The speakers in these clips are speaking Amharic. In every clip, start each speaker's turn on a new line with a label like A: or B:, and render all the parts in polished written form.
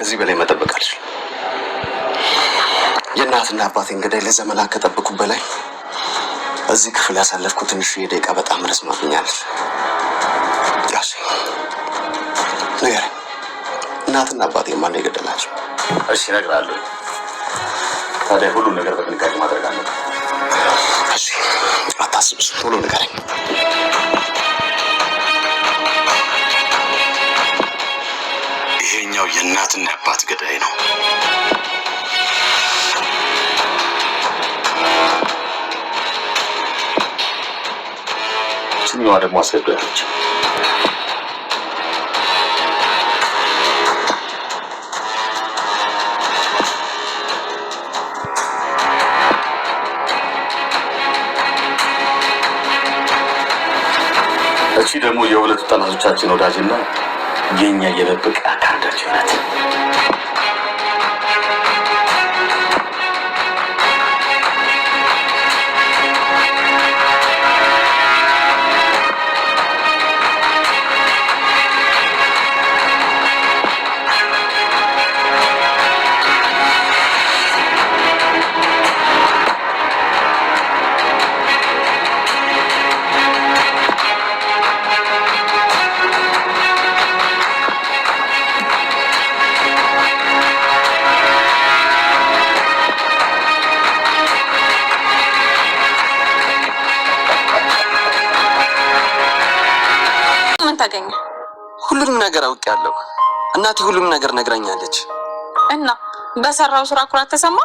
A: ከዚህ በላይ መጠበቅ አልችልም። የእናትና አባቴን ገዳይ ለዘመናት ከጠበቁ በላይ እዚህ ክፍል ያሳለፍኩ ትንሽ ደቂቃ በጣም ረዝማብኛለች። ያሺ ንገረኝ፣ እናትና አባቴን ማን የገደላቸው?
B: እሺ እነግርሃለሁ። ታዲያ ሁሉም ነገር በጥንቃቄ ማድረግ አለብን።
A: እሺ አታስብ፣ ቶሎ ንገረኝ። ይሄኛው የእናትና አባት ገዳይ ነው።
B: ስኛዋ ደግሞ አስገድላለች። እቺ ደግሞ የሁለቱ ጠላቶቻችን ወዳጅና የኛ የደብቅ አካዳችን ናት።
C: ታገኘ?
A: ሁሉንም ነገር አውቄያለሁ። እናቴ ሁሉንም ነገር ነግራኛለች።
C: እና በሰራው ስራ ኩራት ተሰማ?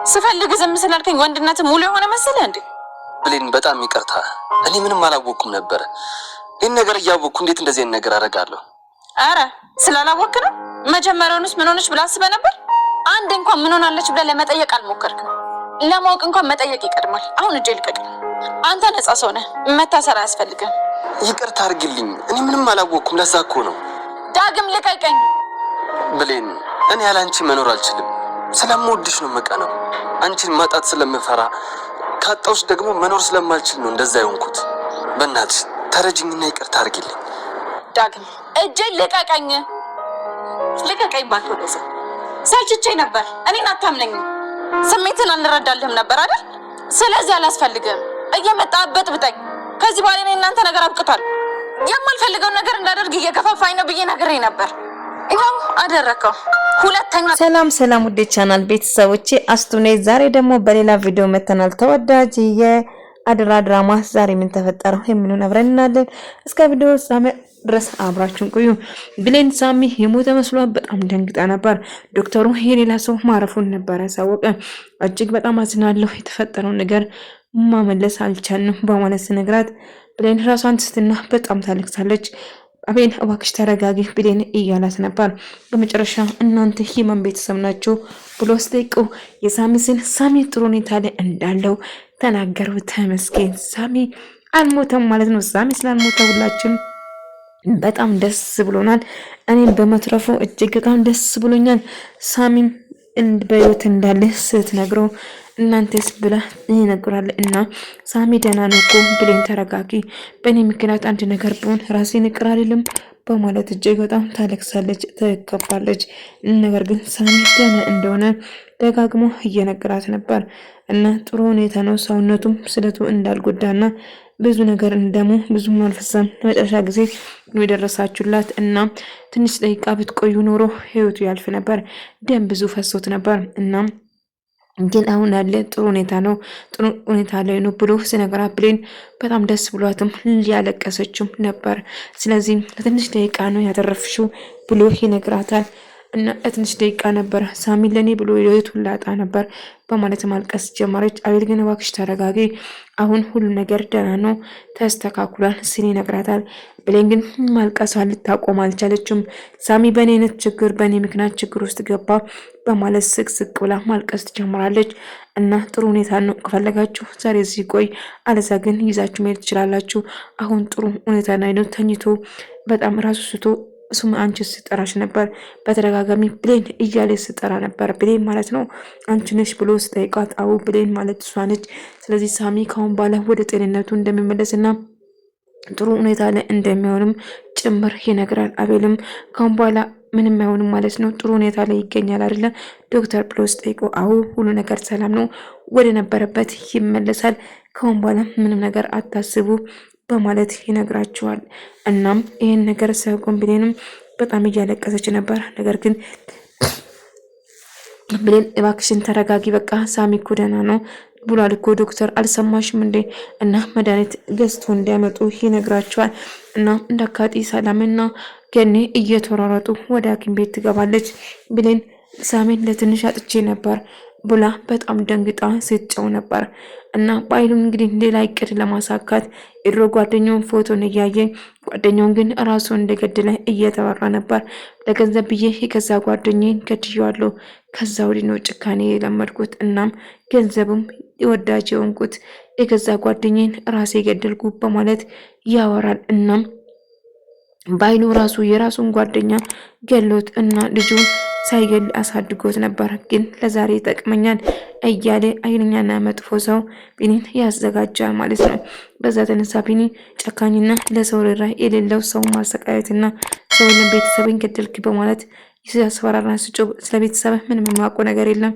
C: ስፈልግ ዝም ስላልከኝ ወንድነት ሙሉ የሆነ መሰለ እንዴ?
A: ብሌን በጣም ይቅርታ፣ እኔ ምንም አላወቅኩም ነበር። ይህን ነገር እያወቅኩ እንዴት እንደዚህ አይነት ነገር አደርጋለሁ?
C: አረ ስላላወቅክ ነው። መጀመሪያውንስ ምን ሆነች ብላ አስበህ ነበር? አንድ እንኳን ምን ሆናለች ብለህ ለመጠየቅ አልሞከርክም። ለማወቅ እንኳን መጠየቅ ይቀድማል። አሁን እጄ ልቀቅ። አንተ ነፃ ሰው ነህ፣ መታሰር አያስፈልግም።
A: ይቅርታ አድርግልኝ፣ እኔ ምንም አላወቅኩም። ለዛ እኮ ነው።
C: ዳግም ልቀቀኝ።
A: ብሌን እኔ ያለ አንቺ መኖር አልችልም። ስለምወድሽ ነው የምቀናው። አንቺን ማጣት ስለምፈራ፣ ካጣውሽ ደግሞ መኖር ስለማልችል ነው እንደዛ የሆንኩት። በእናትሽ ተረጅኝና ይቅርታ አድርግልኝ።
C: ዳግም እጄ ልቀቀኝ። ልቀቀኝ ባትወደሰ ሰልችቼ ነበር። እኔን አታምነኝም። ስሜትን አንረዳልህም ነበር አይደል? ስለዚህ አላስፈልግም። እየመጣበት ብጠኝ። ከዚህ በኋላ እኔ እናንተ ነገር አብቅቷል። የማልፈልገው ነገር እንዳደርግ እየገፋፋኝ ነው ብዬ ነግሬ ነበር። ይኸው አደረከው። ሁለተኛ
D: ሰላም ውዴ ቻናል ቤተሰቦቼ አስቱ ነኝ። ዛሬ ደግሞ በሌላ ቪዲዮ መተናል። ተወዳጅ የአደራ ድራማ ዛሬ ምን ተፈጠረው የሚሉን አብረን እናያለን። እስከ ቪዲዮ ፍጻሜ ድረስ አብራችሁን ቆዩ። ብሌን ሳሚ የሞተ መስሏት በጣም ደንግጣ ነበር። ዶክተሩ የሌላ ሰው ማረፉን ነበር ያሳወቀ። እጅግ በጣም አዝናለሁ፣ የተፈጠረው ነገር ማመለስ አልቻልንም በማለት ሲነግራት ብሌን ራሷን ስትና በጣም ታለቅሳለች። አቤን እባክሽ ተረጋጊ ብሌን እያላት ነበር። በመጨረሻ እናንተ የማን ቤተሰብ ናችሁ ብሎ ሲጠይቀው የሳሚስን ሳሚ ጥሩ ሁኔታ ላይ እንዳለው ተናገሩ። ተመስገን ሳሚ አልሞተም ማለት ነው። ሳሚ ስላልሞተ ሁላችን በጣም ደስ ብሎናል። እኔም በመትረፉ እጅግ በጣም ደስ ብሎኛል። ሳሚም በህይወት እንዳለ ስትነግረው እናንተስ ብላ ይነግራል። እና ሳሚ ደህና ነው እኮ ብሌን ተረጋጊ፣ በእኔ ምክንያት አንድ ነገር ቢሆን ራሴን ይቅር አይደለም በማለት እጅግ በጣም ታለቅሳለች፣ ትከፋለች። ነገር ግን ሳሚ ደህና እንደሆነ ደጋግሞ እየነገራት ነበር። እና ጥሩ ሁኔታ ነው፣ ሰውነቱም ስለቱ እንዳልጎዳና ብዙ ነገር እንደሙ ብዙ ማልፈሰም ለመጨረሻ ጊዜ የደረሳችሁላት እና ትንሽ ደቂቃ ብትቆዩ ኖሮ ህይወቱ ያልፍ ነበር። ደም ብዙ ፈሶት ነበር እና ግን አሁን ያለ ጥሩ ሁኔታ ነው፣ ጥሩ ሁኔታ ላይ ነው ብሎ ሲነግራ ብሌን በጣም ደስ ብሏትም ያለቀሰችም ነበር። ስለዚህ ለትንሽ ደቂቃ ነው ያተረፍሽው ብሎ ይነግራታል። እና ለትንሽ ደቂቃ ነበር ሳሚ ለኔ ብሎ ህይወቱን ላጣ ነበር በማለት ማልቀስ ጀመረች። አቤል ግን እባክሽ ተረጋጊ፣ አሁን ሁሉ ነገር ደህና ነው ተስተካክሏል ሲል ይነግራታል። ብሌን ግን ማልቀሷን ልታቆም አልቻለችም። ሳሚ በእኔ አይነት ችግር በእኔ ምክንያት ችግር ውስጥ ገባ በማለት ስቅስቅ ብላ ማልቀስ ትጀምራለች። እና ጥሩ ሁኔታ ነው፣ ከፈለጋችሁ ዛሬ እዚህ ቆይ፣ አለዛ ግን ይዛችሁ መሄድ ትችላላችሁ። አሁን ጥሩ ሁኔታ ላይ ነው፣ ተኝቶ በጣም ራሱ ስቶ እሱም አንቺ ስጠራሽ ነበር በተደጋጋሚ ብሌን እያለ ስጠራ ነበር። ብሌን ማለት ነው አንቺ ነሽ ብሎ ስጠይቃት አዎ ብሌን ማለት እሷ ነች። ስለዚህ ሳሚ ካሁን በኋላ ወደ ጤንነቱ እንደሚመለስና ጥሩ ሁኔታ ላይ እንደሚሆንም ጭምር ይነግራል። አቤልም ካሁን በኋላ ምንም አይሆንም ማለት ነው። ጥሩ ሁኔታ ላይ ይገኛል አይደለ ዶክተር ብሎ ሲጠይቁ አዎ ሁሉ ነገር ሰላም ነው፣ ወደ ነበረበት ይመለሳል፣ ከአሁን በኋላ ምንም ነገር አታስቡ በማለት ይነግራቸዋል። እናም ይህን ነገር ሳይሆን ብሌንም በጣም እያለቀሰች ነበር። ነገር ግን ብሌን እባክሽን ተረጋጊ፣ በቃ ሳሚ እኮ ደህና ነው ብሏል እኮ ዶክተር አልሰማሽም እንዴ? እና መድኃኒት ገዝቶ እንዲያመጡ ይነግራቸዋል። እና እንደ አካባቢ ሰላምና ገኔ እየተሯሯጡ ወደ ሐኪም ቤት ትገባለች። ብሌን ሳሜን ለትንሽ አጥቼ ነበር ብላ በጣም ደንግጣ ስትጨው ነበር። እና በኃይሉም እንግዲህ ሌላ እቅድ ለማሳካት የድሮ ጓደኛውን ፎቶን እያየ ጓደኛውን ግን ራሱ እንደገደለ እየተወራ ነበር። ለገንዘብ ብዬ የገዛ ጓደኛዬን ገድዬዋለሁ፣ ከዛ ወዲህ ነው ጭካኔ የለመድኩት። እናም ገንዘብም ወዳጅ የሆንኩት የገዛ ጓደኛዬን ራሴ ገደልኩ በማለት ያወራል። እናም በኃይሉ ራሱ የራሱን ጓደኛ ገሎት እና ልጁን ሳይገል አሳድጎት ነበር። ግን ለዛሬ ይጠቅመኛል እያለ አይነኛና መጥፎ ሰው ቢኒን ያዘጋጃል ማለት ነው። በዛ ተነሳ ቢኒ ጨካኝና ለሰው ርኅራኄ የሌለው ሰው ማሰቃየትና ሰውን ቤተሰብን ገደልክ በማለት ያስፈራራ ስጮህ ስለ ቤተሰብ ምንም የማውቀው ነገር የለም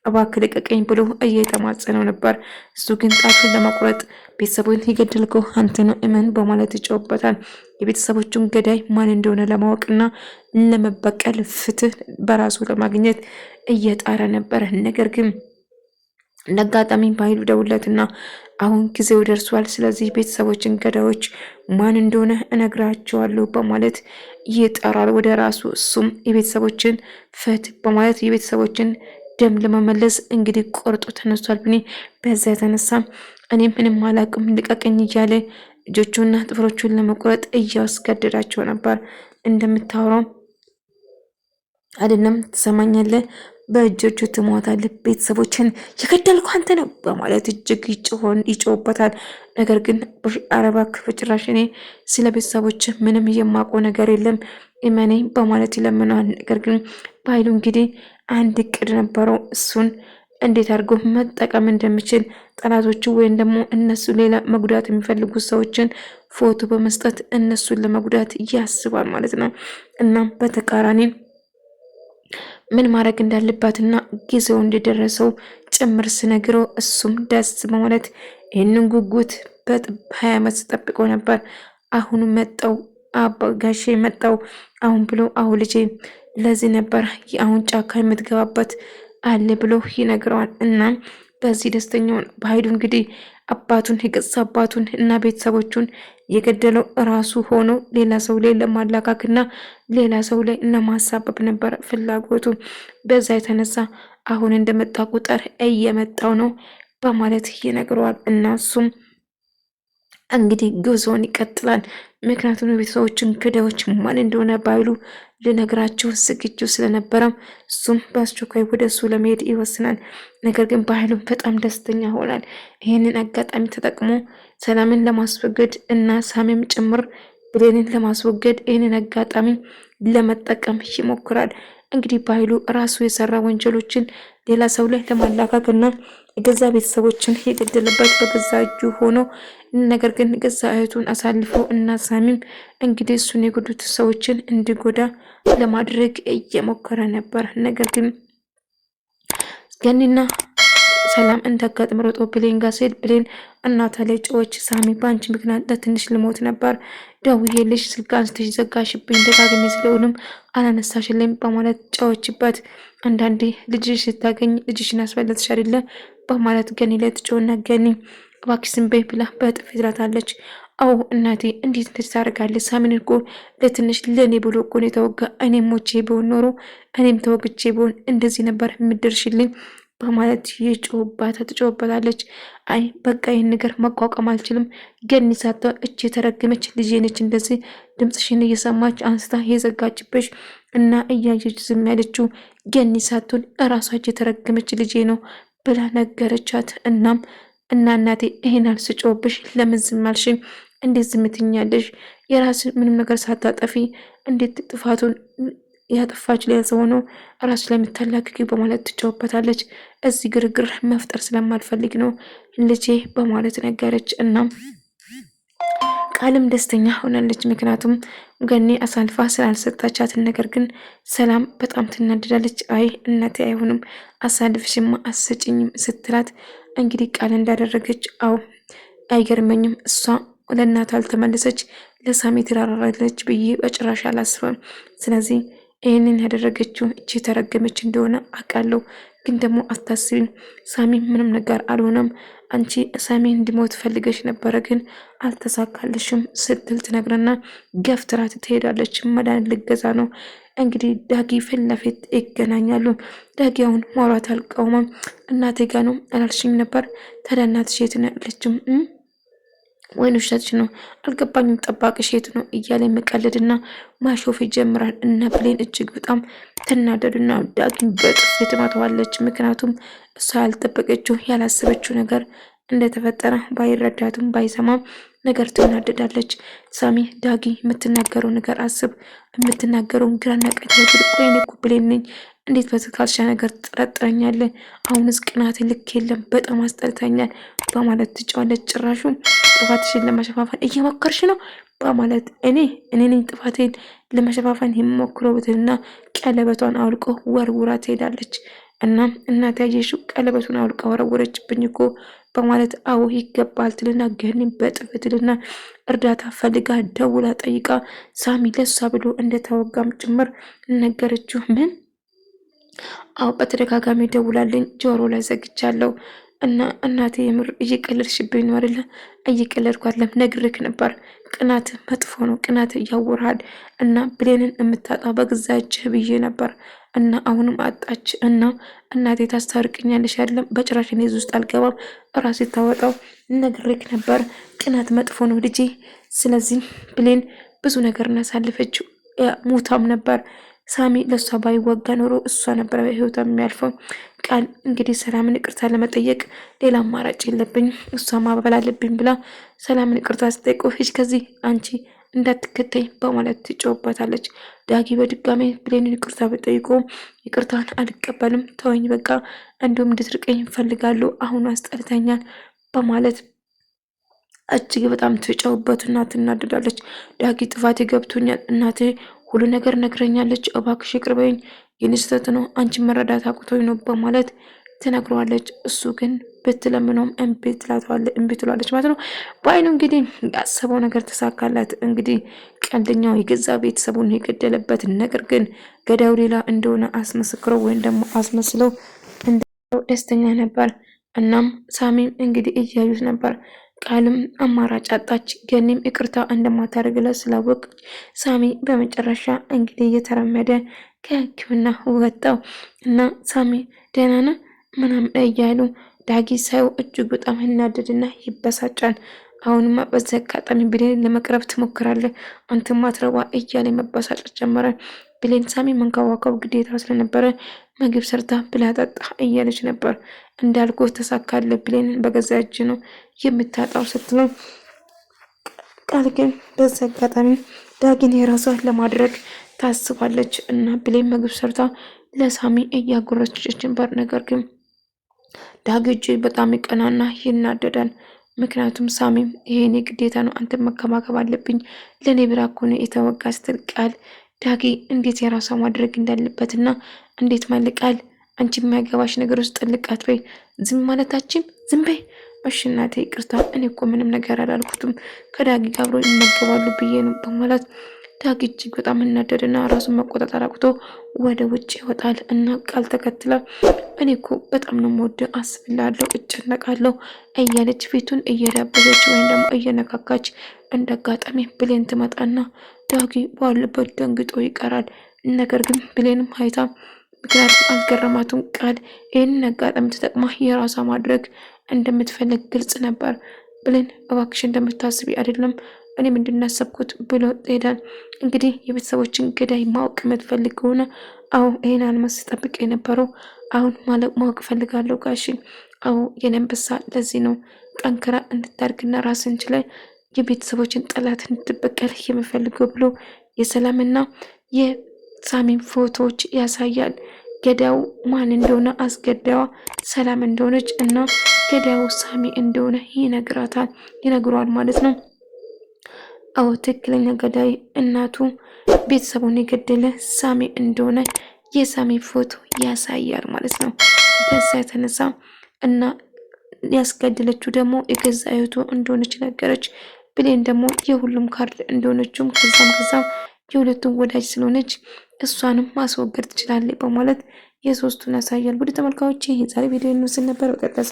D: እባክህ ልቀቀኝ ብሎ እየተማጸነው ነበር። እሱ ግን ጣቱን ለመቁረጥ ቤተሰቡን የገደልከው አንተ ነው እመን በማለት ይጮህበታል። የቤተሰቦቹን ገዳይ ማን እንደሆነ ለማወቅና ለመበቀል ፍትህ በራሱ ለማግኘት እየጣረ ነበር። ነገር ግን ለአጋጣሚ በኃይሉ ደውለትና አሁን ጊዜው ደርሷል፣ ስለዚህ ቤተሰቦችን ገዳዮች ማን እንደሆነ እነግራቸዋለሁ በማለት ይጠራል ወደ ራሱ። እሱም የቤተሰቦችን ፍትህ በማለት የቤተሰቦችን ደም ለመመለስ እንግዲህ ቆርጦ ተነስቷል ቢኒ። በዛ የተነሳ እኔ ምንም አላቅም ልቀቀኝ እያለ እጆቹና ጥፍሮቹን ለመቁረጥ እያስገደዳቸው ነበር። እንደምታወራው አይደለም ትሰማኛለህ፣ በእጆቹ ትሞታለህ፣ ቤተሰቦችን የገደልኩ አንተ ነው በማለት እጅግ ይጮህበታል። ነገር ግን አረባ በጭራሽ እኔ ስለ ቤተሰቦች ምንም የማውቀው ነገር የለም እመኔ በማለት ይለምነዋል። ነገር ግን በኃይሉ እንግዲህ አንድ እቅድ ነበረው። እሱን እንዴት አድርጎ መጠቀም እንደሚችል ጠላቶቹ ወይም ደግሞ እነሱ ሌላ መጉዳት የሚፈልጉ ሰዎችን ፎቶ በመስጠት እነሱን ለመጉዳት ያስባል ማለት ነው። እናም በተቃራኒ ምን ማድረግ እንዳለባትና ጊዜው እንደደረሰው ጭምር ስነግረው እሱም ደስ በማለት ይህንን ጉጉት በ20 ዓመት ጠብቆ ነበር። አሁን መጣው አባ ጋሼ መጣው አሁን ብሎ አሁን ልጄ ለዚህ ነበር አሁን ጫካ የምትገባበት አለ ብሎ ይነግረዋል። እና በዚህ ደስተኛውን በኃይሉ እንግዲህ አባቱን የገዛ አባቱን እና ቤተሰቦቹን የገደለው ራሱ ሆኖ ሌላ ሰው ላይ ለማላካክና ሌላ ሰው ላይ ለማሳበብ ነበር ፍላጎቱ። በዛ የተነሳ አሁን እንደመጣ ቁጥር እየመጣው ነው በማለት ይነግረዋል። እና እሱም እንግዲህ ጉዞውን ይቀጥላል። ምክንያቱም የቤተሰቦችን ገዳዮች ማን እንደሆነ በኃይሉ ልነግራቸው ዝግጁ ስለነበረም እሱም በአስቸኳይ ወደ እሱ ለመሄድ ይወስናል። ነገር ግን በኃይሉ በጣም ደስተኛ ሆናል። ይህንን አጋጣሚ ተጠቅሞ ሰላምን ለማስወገድ እና ሳሚም ጭምር ብሌንን ለማስወገድ ይህንን አጋጣሚ ለመጠቀም ይሞክራል። እንግዲህ በኃይሉ ራሱ የሰራ ወንጀሎችን ሌላ ሰው ላይ ለማላካክ እና የገዛ ቤተሰቦችን የገደለበት በገዛ እጁ ሆኖ ነገር ግን ገዛ እህቱን አሳልፎ እና ሳሚም እንግዲህ እሱን የጎዱት ሰዎችን እንዲጎዳ ለማድረግ እየሞከረ ነበር። ነገር ግን ገኒና ሰላም እንዳጋጥም ሮጦ ብሌን ጋር ሲሄድ ብሌን እናቷ ላይ ጮኸች። ሳሚ በአንቺ ምክንያት ለትንሽ ልሞት ነበር፣ ደውዬልሽ ስልክ አንስተሽ ዘጋሽብኝ፣ ደጋግሜ ስለሆንም አላነሳሽልኝ በማለት ጮኸችበት። አንዳንዴ ልጅሽ ስታገኝ ልጅሽን አስፈለጥሽ አይደለ በማለት ገኒ ላይ ትጮህና ገኒ እባክሽ ዝም በይ ብላ በጥፊ ትላታለች። አዎ እናቴ እንዴት ታደርጋለች? ሳሚን እኮ ለትንሽ ለኔ ብሎ እኮ ነው የተወጋ። እኔም ሞቼ ቢሆን ኖሮ እኔም ተወግቼ ቢሆን እንደዚህ ነበር የምደርሽልኝ በማለት ትጮህበታለች። አይ በቃ ይህን ነገር መቋቋም አልችልም። ገኒ ሳቷ እች የተረገመች ልጄ ነች እንደዚህ ድምፅሽን እየሰማች አንስታ የዘጋችበሽ እና እያየች ዝም ያለችው ገኒ ሳትሆን እራሷች የተረገመች ልጄ ነው ብላ ነገረቻት። እናም እናቴ ይሄን አልስጮህብሽ ለምን ዝም አልሽኝ? እንዴት ዝም ትኛለሽ? የራስ ምንም ነገር ሳታጠፊ እንዴት ጥፋቱን ያጠፋች ሌላ ሰው ነው ራሱ ላይ የምታላክኪ በማለት ትጫወበታለች። እዚህ ግርግር መፍጠር ስለማልፈልግ ነው ልጄ በማለት ነገረች። እናም ቃልም ደስተኛ ሆናለች። ምክንያቱም ገኒ አሳልፋ ስላልሰጣቻት። ነገር ግን ሰላም በጣም ትናደዳለች። አይ እናቴ አይሆንም አሳልፍሽማ አስጭኝም ስትላት እንግዲህ ቃል እንዳደረገች አው አይገርመኝም። እሷ ለእናት አልተመለሰች ለሳሚ ትራራለች ብዬ በጭራሽ አላስብም። ስለዚህ ይህንን ያደረገችው እቺ ተረገመች እንደሆነ አውቃለሁ። ግን ደግሞ አታስቢም፣ ሳሚ ምንም ነገር አልሆነም። አንቺ ሳሚ እንዲሞት ፈልገሽ ነበረ ግን አልተሳካልሽም ስትል ትነግረና ገፍትራት ትሄዳለች። መድኃኒት ልገዛ ነው እንግዲህ ዳጊ ፊት ለፊት ይገናኛሉ። ዳጊ አሁን ማውራት አልቀውመም። እናቴ ጋ ነው አላልሽኝ ነበር? ታዲያ እናትሽ የት ነው ያለችው? ወይን ውሸትሽ ነው አልገባኝም። ጠባቅሽ የት ነው እያለ መቀለድና ማሾፍ ይጀምራል። እና ብሌን እጅግ በጣም ትናደድና ዳጊን በጥፊ ትመታዋለች። ምክንያቱም እሷ ያልጠበቀችው ያላሰበችው ነገር እንደተፈጠረ ባይረዳትም ባይሰማም ነገር ትናደዳለች። ሳሚ ዳጊ የምትናገረው ነገር አስብ፣ የምትናገረውን ግራና ቀኝ ወይኔ እኮ ብሌን ነኝ እንዴት በተካልሻ ነገር ትጠረጥረኛለህ? አሁንስ ቅናት ልክ የለም፣ በጣም አስጠልታኛል በማለት ትጫዋለች። ጭራሹ ጥፋትሽን ለመሸፋፈን እየሞከርሽ ነው በማለት እኔ ነኝ ጥፋቴን ለመሸፋፈን የምሞክረው ብትልና ቀለበቷን አውልቆ ወርውራ ትሄዳለች። እናም እናት ያየሽው ቀለበቱን አውልቃ ወረወረችብኝ እኮ በማለት አዎ ይገባል ትልና ገኒም በጥፍ ትልና እርዳታ ፈልጋ ደውላ ጠይቃ ሳሚ ለሷ ብሎ እንደተወጋም ጭምር ነገረችው። ምን? አዎ በተደጋጋሚ ደውላልኝ ጆሮ ላይ ዘግቻለሁ እና እናቴ የምር እየቀለድሽብኝ ነው አይደለ? እየቀለድኩ አይደለም፣ ነግሬክ ነበር። ቅናት መጥፎ ነው፣ ቅናት ያወራል እና ብሌንን የምታጣ በገዛ እጅህ ብዬ ነበር እና አሁንም አጣች እና እናቴ ታስታርቅኛለሽ አይደለም? በጭራሽ እኔ እዚህ ውስጥ አልገባም፣ ራሴ ታወጣው። ነግሬክ ነበር፣ ቅናት መጥፎ ነው ልጄ። ስለዚህ ብሌን ብዙ ነገር እናሳልፈችው፣ ሙታም ነበር። ሳሚ ለሷ ባይወጋ ኖሮ እሷ ነበር በህይወቷ የሚያልፈው። ቃል እንግዲህ ሰላምን ይቅርታ ለመጠየቅ ሌላ አማራጭ የለብኝ እሷ ማባበል አለብኝ ብላ ሰላምን ይቅርታ ስጠይቀው ሂጅ ከዚህ አንቺ እንዳትከተኝ በማለት ትጮህባታለች። ዳጊ በድጋሚ ብሌንን ይቅርታ በጠይቆ ይቅርታን አልቀበልም፣ ተወኝ በቃ፣ እንዲሁም እንድትርቀኝ እፈልጋለሁ፣ አሁን አስጠልተኛል በማለት እጅግ በጣም ትጮህበትና ትናደዳለች። ዳጊ ጥፋቴ ገብቶኛል፣ እናቴ ሁሉ ነገር ነግረኛለች፣ እባክሽ ይቅር በይኝ፣ የኔ ስህተት ነው፣ አንቺን መረዳት አቅቶኝ ነው በማለት ትነግረዋለች። እሱ ግን ብትለምነውም እምቢ ትላለች ማለት ነው። በአይኑ እንግዲህ ያሰበው ነገር ተሳካላት። እንግዲህ ቀልደኛው የገዛ ቤተሰቡን የገደለበት ነገር ግን ገዳዩ ሌላ እንደሆነ አስመስክረው ወይም ደግሞ አስመስለው ደስተኛ ነበር። እናም ሳሚም እንግዲህ እያዩት ነበር። ቃልም አማራጭ አጣች። ገኒም ይቅርታ እንደማታደርግለት ስላወቅ ሳሚ በመጨረሻ እንግዲህ እየተረመደ ከሕክምና ወጣው እና ሳሚ ደህና ነህ ምናምን እያሉ ዳጊ ሳይው እጅግ በጣም ይናደድና ይበሳጫል። አሁንማ በዚህ አጋጣሚ ብሌን ለመቅረብ ትሞክራለህ፣ አንተ ማትረባ እያለ መበሳጨት ጀመረ። ብሌን ሳሚ መንከባከብ ግዴታ ስለነበረ ምግብ ሰርታ ብላ ጠጣ እያለች ነበር። እንዳልኩ ተሳካለ፣ ብሌን በገዛ እጅ ነው የምታጣው ስትለው፣ ቃል ግን በዚህ አጋጣሚ ዳጊን የራሷን ለማድረግ ታስባለች እና ብሌን ምግብ ሰርታ ለሳሚ እያጎረሰች ነበር። ነገር ግን ዳጊ እጅግ በጣም ይቀናና ይናደዳል። ምክንያቱም ሳሚም ይሄኔ ግዴታ ነው፣ አንተ መከባከብ አለብኝ፣ ለእኔ ብላ እኮ ነው የተወጋ ስትል ቃል ዳጊ እንዴት የራሷ ማድረግ እንዳለበትና እንዴት ማልቃል አንቺ የማይገባሽ ነገር ውስጥ ጥልቃት በይ፣ ዝም ማለታችን ዝም በይ። እሺ እናቴ ይቅርታ፣ እኔ እኮ ምንም ነገር አላልኩትም ከዳጊ ጋር አብሮ ይመገባሉ ብዬ ነው በማለት ዳጊ እጅግ በጣም እናደድና ራሱን መቆጣጠር አቅቶ ወደ ውጭ ይወጣል። እና ቃል ተከትላ እኔ እኮ በጣም ነው የምወደው፣ አስብላለሁ፣ እጨነቃለሁ እያለች ፊቱን እየዳበሰች ወይም ደግሞ እየነካካች እንደ አጋጣሚ ብሌን ትመጣና ዳጊ ባለበት ደንግጦ ይቀራል። ነገር ግን ብሌንም አይታ ምክንያቱም አልገረማቱም። ቃል ይህንን አጋጣሚ ተጠቅማ የራሷ ማድረግ እንደምትፈልግ ግልጽ ነበር። ብሌን እባክሽ እንደምታስቢ አይደለም እኔ ምንድናሰብኩት ብሎ ሄዳል። እንግዲህ የቤተሰቦችን ገዳይ ማወቅ የምትፈልግ ከሆነ አዎ ይሄን አልመስ ጠብቅ የነበረው አሁን ማወቅ ፈልጋለሁ ጋሽ። አዎ የነንበሳ ለዚህ ነው ጠንክራ እንድታርግና ራስን ችላ የቤተሰቦችን ጠላት እንድትበቀል የምፈልገው ብሎ የሰላምና የሳሚን ፎቶዎች ያሳያል። ገዳዩ ማን እንደሆነ አስገዳዋ ሰላም እንደሆነች እና ገዳዩ ሳሚ እንደሆነ ይነግረዋል ማለት ነው። አዎ ትክክለኛ ገዳይ እናቱ ቤተሰቡን የገደለ ሳሚ እንደሆነ የሳሚ ፎቶ ያሳያል ማለት ነው። በዛ የተነሳ እና ያስገደለችው ደግሞ የገዛ እህቱ እንደሆነች ነገረች። ብሌን ደግሞ የሁሉም ካርድ እንደሆነችም ከዛም የሁለቱም ወዳጅ ስለሆነች እሷንም ማስወገድ ትችላለች በማለት የሶስቱን ያሳያል። ውድ ተመልካቾቼ የዛሬ ቪዲዮ እንመስል ነበር። በቀጣይ